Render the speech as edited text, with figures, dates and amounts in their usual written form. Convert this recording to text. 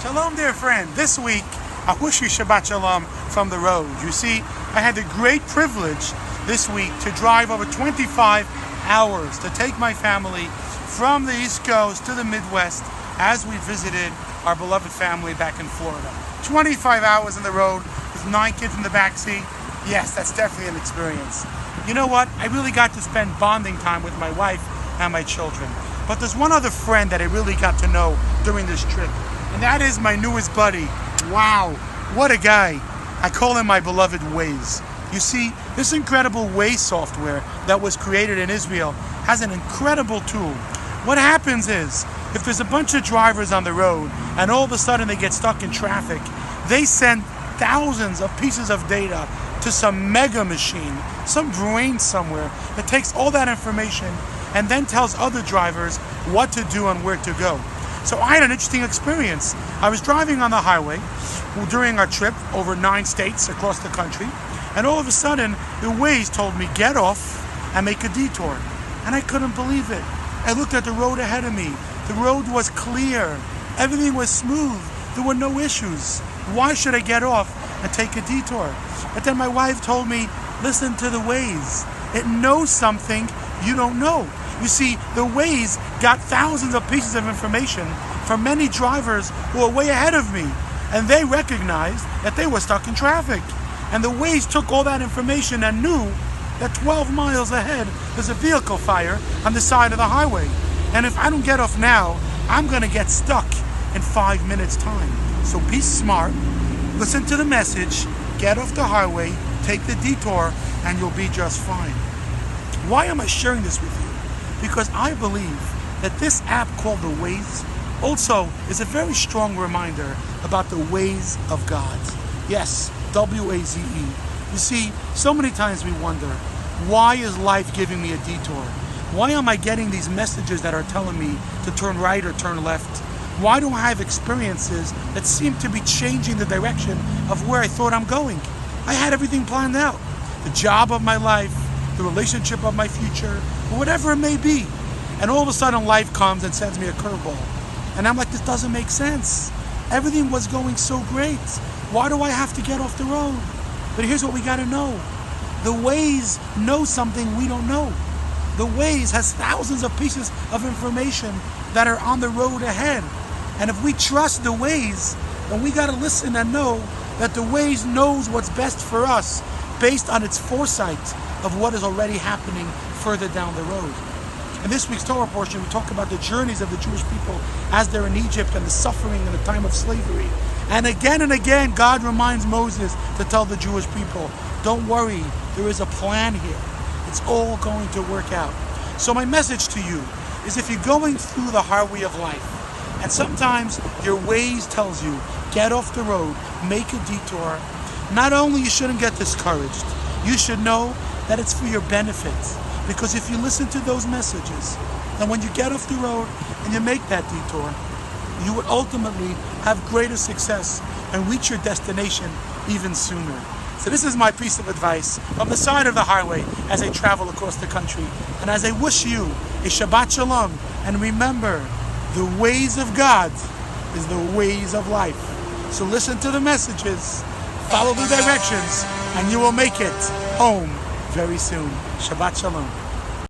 Shalom, dear friend. This week, I wish you Shabbat Shalom from the road. You see, I had the great privilege this week to drive over 25 hours to take my family from the East Coast to the Midwest as we visited our beloved family back in Florida. 25 hours on the road with 9 kids in the back seat. Yes, that's definitely an experience. You know what? I really got to spend bonding time with my wife and my children. But there's one other friend that I really got to know during this trip, and that is my newest buddy. Wow, what a guy. I call him my beloved Waze. You see, this incredible Waze software that was created in Israel has an incredible tool. What happens is, if there's a bunch of drivers on the road and all of a sudden they get stuck in traffic, they send thousands of pieces of data to some mega machine, some brain somewhere that takes all that information and then tells other drivers what to do and where to go. So I had an interesting experience. I was driving on the highway during our trip over 9 states across the country, and all of a sudden the Waze told me get off and make a detour, and I couldn't believe it. I looked at the road ahead of me. The road was clear. Everything was smooth. There were no issues. Why should I get off and take a detour? But then my wife told me, listen to the Waze. It knows something you don't know. You see, the Waze got thousands of pieces of information from many drivers who were way ahead of me, and they recognized that they were stuck in traffic. And the Waze took all that information and knew that 12 miles ahead there's a vehicle fire on the side of the highway. And if I don't get off now, I'm going to get stuck in 5 minutes time. So be smart, listen to the message, get off the highway, take the detour, and you'll be just fine. Why am I sharing this with you? Because I believe that this app called the Waze also is a very strong reminder about the ways of God. Yes, W-A-Z-E. You see, so many times we wonder, why is life giving me a detour? Why am I getting these messages that are telling me to turn right or turn left? Why do I have experiences that seem to be changing the direction of where I thought I'm going? I had everything planned out. The job of my life, the relationship of my future, or whatever it may be. And all of a sudden life comes and sends me a curveball. And I'm like, this doesn't make sense. Everything was going so great. Why do I have to get off the road? But here's what we gotta know. The Waze knows something we don't know. The Waze has thousands of pieces of information that are on the road ahead. And if we trust the Waze, then we gotta listen and know that the Waze knows what's best for us based on its foresight of what is already happening further down the road. In this week's Torah portion, we talk about the journeys of the Jewish people as they're in Egypt and the suffering in the time of slavery. And again, God reminds Moses to tell the Jewish people, don't worry, there is a plan here. It's all going to work out. So my message to you is, if you're going through the highway of life, and sometimes your Waze tells you, get off the road, make a detour, not only you shouldn't get discouraged, you should know that it's for your benefit. Because if you listen to those messages, then when you get off the road and you make that detour, you will ultimately have greater success and reach your destination even sooner. So this is my piece of advice from the side of the highway as I travel across the country. And as I wish you a Shabbat Shalom, and remember, the ways of God is the ways of life. So listen to the messages, follow the directions, and you will make it home very soon. Shabbat Shalom.